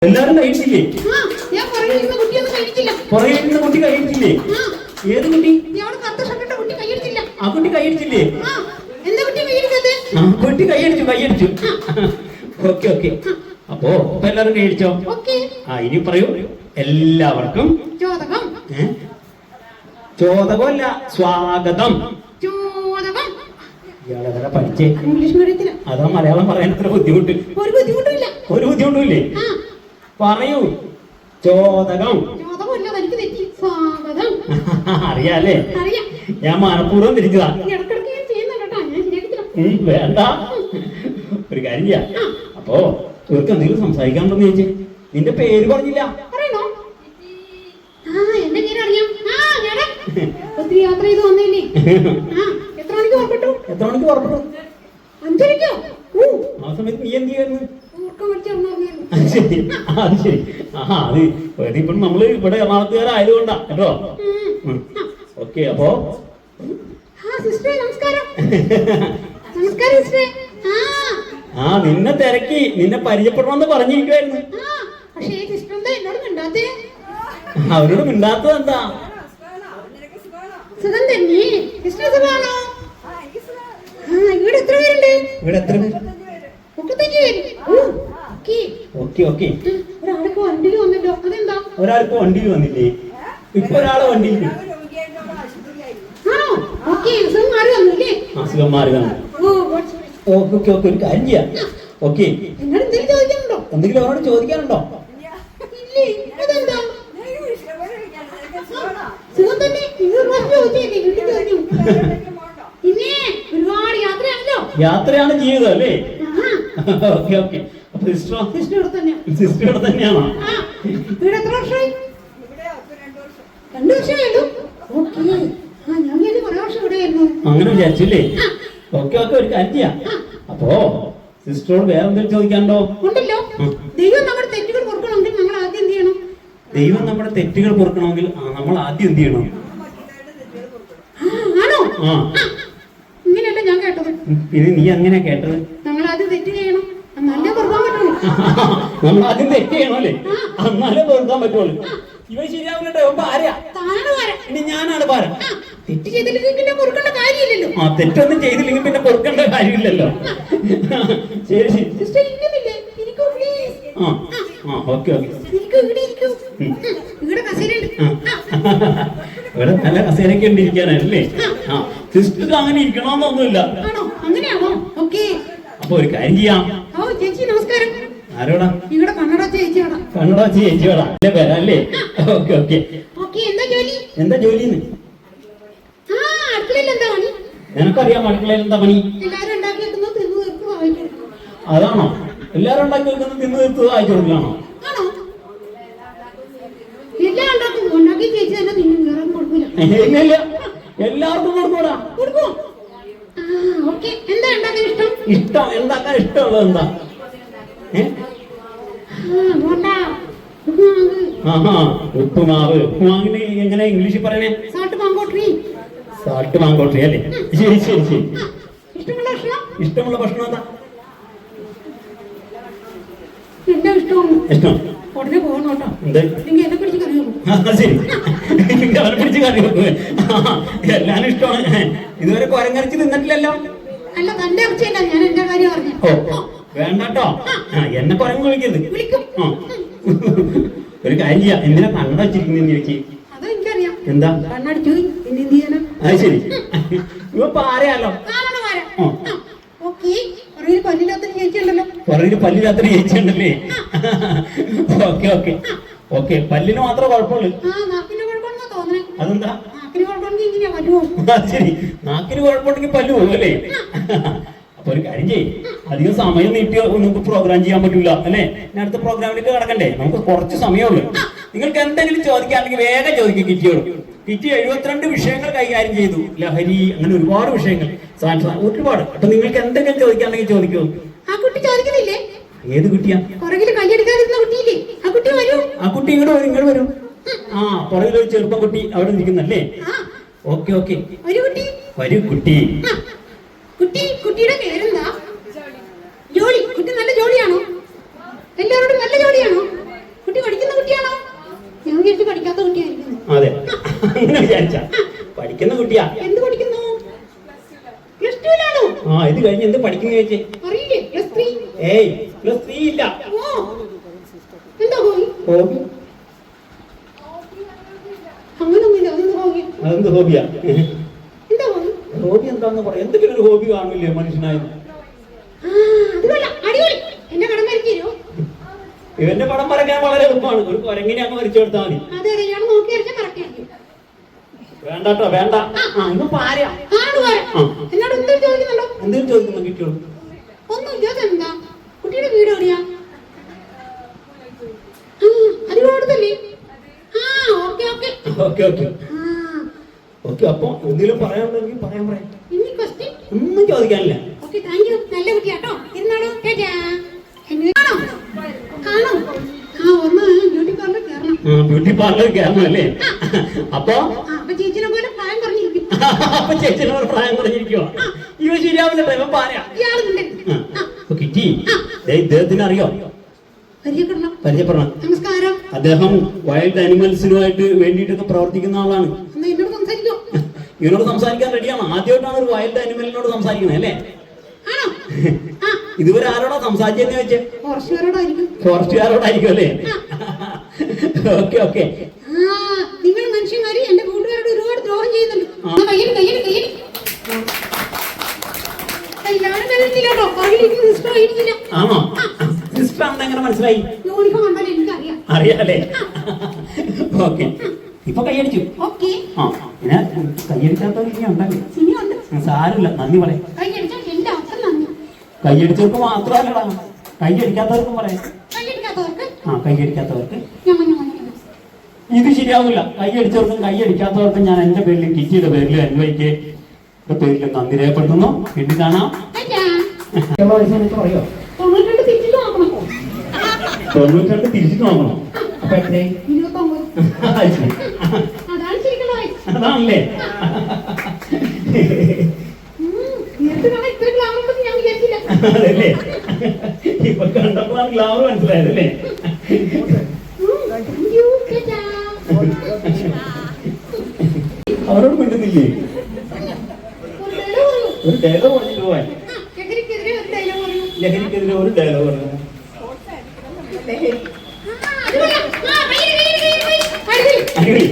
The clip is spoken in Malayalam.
എല്ലാരും കഴിച്ചില്ലേ? പുറകെ ഇരുന്ന കുട്ടി കഴിച്ചില്ലേ? ഏത് കുട്ടി? ആ കുട്ടി കൈയടിച്ചില്ലേ? കുട്ടി കൈയടിച്ചു. Okay okay. അപ്പോ എല്ലാരും കഴിച്ചോ? ഇനി പറയൂ. എല്ലാവർക്കും ചോദകമല്ല, സ്വാഗതം. ഇയാളെ പഠിച്ചേ? ഇംഗ്ലീഷ് മീഡിയത്തില്. അതാ മലയാളം പറയാൻ ഇത്ര ബുദ്ധിമുട്ട്? ഒരു ബുദ്ധിമുട്ടില്ലേ? പറയൂ. ചോദകം. അറിയാലേ? ഞാൻ മനഃപൂർവ്വം തിരിച്ചതാ. വേണ്ട, ഒരു കാര്യം ചെയ്യാം. അപ്പോ ഇവർക്ക് എന്തെങ്കിലും സംസാരിക്കാനുണ്ടോന്ന് ചോദിച്ചേ. നിന്റെ പേര് പറഞ്ഞില്ല. യാത്ര ചെയ്ത് വന്നില്ലേ? എത്ര മണിക്ക് പുറപ്പെട്ടു? 5:30. ആ സമയത്ത് നീ എന്ത് ചെയ്യുന്നു? ശരി. അത് ഇപ്പൊ നമ്മള് ഇവിടെ എറണാകുളത്തുകാരായതുകൊണ്ടാ കേട്ടോ. ഓക്കെ. അപ്പോ നിന്നെ തിരക്കി, നിന്നെ പരിചയപ്പെടണമെന്ന് പറഞ്ഞിരിക്കുവായിരുന്നു. അവരോട് മിണ്ടാത്തത് എന്താ? ഇവിടെ എത്ര പേരുണ്ട്? ഒരാളിപ്പോ വണ്ടിയിൽ വന്നില്ലേ? ഇപ്പൊ ഒരാളെ വണ്ടിയിൽ അസുഖം മാറി വന്നു. ഓക്കെ. ഒരു കാര്യം ചെയ്യാം. ഓക്കെ. എന്തെങ്കിലും അവരോട് ചോദിക്കാനുണ്ടോ? യാത്രയാണ് ജീവിതം അല്ലേ? ഓക്കെ. അപ്പൊ സിസ്റ്റർ തന്നെയാണോ? അങ്ങനെ വിചാരിച്ചില്ലേ? ഓക്കെ. ഒരു കാര്യം ചെയ്യാം. അപ്പോ സിസ്റ്ററോട് വേറെ എന്തെങ്കിലും ചോദിക്കാനുണ്ടോ? ദൈവം നമ്മുടെ തെറ്റുകൾ പൊറുക്കണമെങ്കിൽ നമ്മൾ ആദ്യം എന്ത് ചെയ്യണം? നമ്മൾ ആദ്യം എന്ത് ചെയ്യണം? ഇങ്ങനെയല്ല ഞാൻ കേട്ടത്. പിന്നെ നീ അങ്ങനെ കേട്ടത്? നമ്മൾ ആദ്യം തെറ്റ് ചെയ്യണം, എന്നാലേ പൊറുക്കാൻ പറ്റുള്ളൂ. നമ്മൾ ആദ്യം തെറ്റ് ചെയ്യണമല്ലേ? എന്നാലേ പൊറുക്കാൻ പറ്റുള്ളൂ. ഇവ ശരിയാവില്ലട്ടോ. ഇനി ഞാനാണ് പാര. തെറ്റ് ചെയ്തില്ലെങ്കിൽ പിന്നെ പൊറുക്കേണ്ട കാര്യമില്ലല്ലോ. തെറ്റൊന്നും ചെയ്തില്ലെങ്കിൽ പിന്നെ പൊറുക്കേണ്ട കാര്യമില്ലല്ലോ. ശരി. ഓക്കെ. ഇവിടെ നല്ല കസേരയൊക്കെ ഉണ്ടിരിക്കാനല്ലേ? സിസ്റ്റർ അങ്ങനെ ഇരിക്കണമെന്നൊന്നുമില്ല. അപ്പൊ ഒരു കാര്യം ചെയ്യാം. ചേച്ചി നമസ്കാരം. ആരോടാ? ഇവിടെ കന്നഡ ചേച്ചിയോടാ. അല്ലേ പേരല്ലേ? ഓക്കെ. എന്താ ജോലി? നിനക്കറിയാം അടുക്കളയിൽ എന്താ പണി? അതാണോ? എല്ലാരും ഉണ്ടാക്കി വെക്കുന്നത് തിന്നു തീർത്ത് അയച്ചു കൊടുക്കലാണോ? ഇല്ല, എല്ലാവർക്കും കൊടുക്കൂടാ. ഇഷ്ടം എന്താക്കാൻ ഇഷ്ടമുള്ളത് എന്താ? ഉപ്പുമാവ്. ഉപ്പുമാവിന് എങ്ങനെ ഇംഗ്ലീഷിൽ പറയണേ? സാൾട്ട് മാങ്കോട്രി അല്ലേ? ശരി. ഇഷ്ടമുള്ള ഭക്ഷണം എന്താ? ഇഷ്ടം ഉടനെ പോകണം കേട്ടോ. എന്നെ പിടിച്ച് കറി വെക്കും. ശരി. അവരെ പിടിച്ച് കറി വെക്കും. എല്ലാരും ഇഷ്ടമാണ്. ഇതുവരെ കൊരങ്ങരച്ച് തിന്നിട്ടില്ലല്ലോ. അല്ല, തന്റെ ഇറച്ചിയല്ല, ഞാൻ എന്റെ കാര്യം പറഞ്ഞു. വേണ്ടട്ടോ. എന്നെ കൊരങ്ങ് വിളിക്കും. ഒരു കാര്യം ചെയ്യാം. എന്തിനാ കണ്ണട വെച്ചിരിക്കുന്ന ചേച്ചി? അതെനിക്കറിയാം. എന്താ? കണ്ണടിച്ചു. പിന്നെ എന്ത് ചെയ്യാനാ? അത് ശരി. ഇവ പാരയാലോ? പുറകിൽ പല്ലില്ലാത്തൊരു ചേച്ചിയുണ്ടല്ലേ? ഓക്കെ. പല്ലിന് മാത്രമേ കുഴപ്പമുള്ളൂ. അതെന്താ? ശരി. നാക്കിന് കുഴപ്പമുണ്ടെങ്കിൽ പല്ല് പോകും അല്ലേ? അപ്പൊ ഒരു കാര്യം ചെയ്യും. അധികം സമയം നീട്ടി നമുക്ക് പ്രോഗ്രാം ചെയ്യാൻ പറ്റൂല അല്ലേ? ഞാൻ അടുത്ത പ്രോഗ്രാമിലേക്ക് കിടക്കണ്ടേ? നമുക്ക് കുറച്ച് സമയമുള്ളൂ. നിങ്ങൾക്ക് എന്തെങ്കിലും ചോദിക്കാണെങ്കിൽ വേഗം ചോദിക്കും. കിറ്റി 72 വിഷയങ്ങൾ കൈകാര്യം ചെയ്തു. ലഹരി, അങ്ങനെ ഒരുപാട് വിഷയങ്ങൾ, ഒരുപാട്. അപ്പൊ നിങ്ങൾക്ക് എന്തെങ്കിലും ചോദിക്കാണെങ്കിൽ ചോദിക്കൂ. ആ കുട്ടി ചോദിക്കുന്നില്ലേ? ഏത് കുട്ടിയാ? ആ കുട്ടി ഇങ്ങോട്ട് വരും. പുറകിലൊരു ചെറുപ്പം കുട്ടി അവിടെ ഇരിക്കുന്നല്ലേ? ഓക്കെ. വരൂ കുട്ടി. കുട്ടിയുടെ പേരെന്താ? ജോളി. കുട്ടി നല്ല ജോളിയാണോ? എല്ലാവരോടും നല്ല ജോളിയാണോ? അങ്ങനെ വിചാരിച്ച പഠിക്കുന്ന കുട്ടിയാ. എന്ത് പഠിക്കുന്നു? പ്ലസ് ടുവിലാണോ? ആ, ഇത് കഴിഞ്ഞ് എന്ത് പഠിക്കുന്നു ചോദിച്ചേ? അറിയില്ലേ? പ്ലസ് 3. ഏയ് പ്ലസ് 3 ഇല്ല. എന്താ ഹോബി? ഹോബി അങ്ങനൊന്നുമില്ല. അതെന്ത് ഹോബി? അതെന്ത് ഹോബിയാ? എന്താ ഹോബി? ഹോബി എന്താന്ന് പറയാം. എന്തെങ്കിലും ഒരു ഹോബി കാണില്ലേ മനുഷ്യനായി? അത് കൊള്ളാം, അടിപൊളി. എന്റെ കടം വരയ്ക്കോ? ഇവന്റെ പടം വരയ്ക്കാൻ വളരെ എളുപ്പമാണ്. ഒരു കൊരങ്ങിനെ അങ്ങ് വരച്ചു കൊടുത്താൽ മതി. അതെ, ഇയാൾ നോക്കി വരച്ചാൽ കറക്റ്റ് ആയിരിക്കും. വേണ്ടട്ടോ, വേണ്ട. ഇന്ന് പാരാ. എന്നോട് എന്തെങ്കിലും ചോദിക്കുന്നുണ്ടോ? എന്തെങ്കിലും ചോദിക്കുന്നു കിട്ടിയോളൂ. ഒന്നുമില്ല. അതെന്താ? കുട്ടിയുടെ വീട് എവിടെയാ? അതിനോടല്ലേ? Okay okay okay okay okay. അപ്പൊ എന്തെങ്കിലും പറയാനുണ്ടെങ്കിൽ പറയാൻ പറയാം. ഇനി ക്വസ്റ്റ്യൻ ഒന്നും ചോദിക്കാനില്ല. Okay, thank you. നല്ല കുട്ടിയാട്ടോ. ഇരുന്നാടോ. കാണോ? ഒന്ന് ബ്യൂട്ടി പാർലർ കയറണം. ബ്യൂട്ടി പാർലർ കയറണം അല്ലേ? അപ്പൊ ചേച്ചിനെ പോലെ പ്രായം പറഞ്ഞിരിക്കും. അപ്പൊ ചേച്ചിനോട് പ്രായം പറഞ്ഞിരിക്കുവോ? ഇവ ശരിയാവില്ല. ഇവൻ പാരാ. കിട്ടി. ഇദ്ദേഹത്തിന് അറിയോ? പരിചയപ്പെടണം. നമസ്കാരം. അദ്ദേഹം വൈൽഡ് ആനിമൽസിനുമായിട്ട് വേണ്ടിയിട്ടൊക്കെ പ്രവർത്തിക്കുന്ന ആളാണ്. എന്നോട് സംസാരിക്കോ? ഇവനോട് സംസാരിക്കാൻ റെഡിയാണ്. ആദ്യമായിട്ടാണ് ഒരു വൈൽഡ് ആനിമലിനോട് സംസാരിക്കുന്നത് അല്ലേ? ഇതുവരെ ആരോടാ സംസാരിച്ചെന്ന് വെച്ചേ? ഫോറസ്റ്റുകാരോടായിരിക്കും അല്ലേ? Okay okay. നിങ്ങൾ മനുഷ്യന്മാര് എന്റെ കൂട്ടുകാരോട് ഒരുപാട് ദ്രോഹം ചെയ്യുന്നുണ്ട്. ആണോ? സിസ്റ്റർ ആണെന്ന് എങ്ങനെ മനസ്സിലായി? യൂണിഫോം കണ്ടാലും എനിക്കറിയാം. അറിയാലേ? ഓക്കെ. ഇപ്പൊ കൈയടിച്ചു. ഓക്കെ. പിന്നെ കൈയടിക്കാത്തവർ ഇനി ഉണ്ടല്ലേ? സാരമില്ല, നന്ദി പറയാം. കൈയടിച്ചവർക്ക് മാത്രമല്ലടാ, കൈയടിക്കാത്തവർക്കും പറയാം. കൈയടിക്കാത്തവർക്ക് ഇത് ശരിയാവില്ല. കൈയടിച്ചവർക്കും കൈയടിക്കാത്തവർക്കും ഞാൻ എന്റെ പേരിൽ കിറ്റിയുടെ പേരിൽ അന്വയിക്ക് പേരിൽ നന്ദി രേഖപ്പെടുത്തുന്നു. വീട്ടിൽ കാണാം. പറയോ? 92 തിരിച്ചിട്ട് നോക്കണം. 92 തിരിച്ചിട്ട് നോക്കണം. അപ്പൊ എത്രയായി? 29. അതാണ് ശരിക്കുള്ള വയസ്സ്. അതാണല്ലേ? അതല്ലേ? ഇപ്പൊ കണ്ടപ്പോഴാണ് ഗ്ലാമർ മനസ്സിലായതല്ലേ? അവരോട് മിണ്ടുന്നില്ലേ? ഒരു ഡയലോഗ് പറഞ്ഞിട്ട് പോവാൻ. ലഹരിക്കെതിരെ ഒരു ഡയലോഗ് പറഞ്ഞു. അടിപൊളി.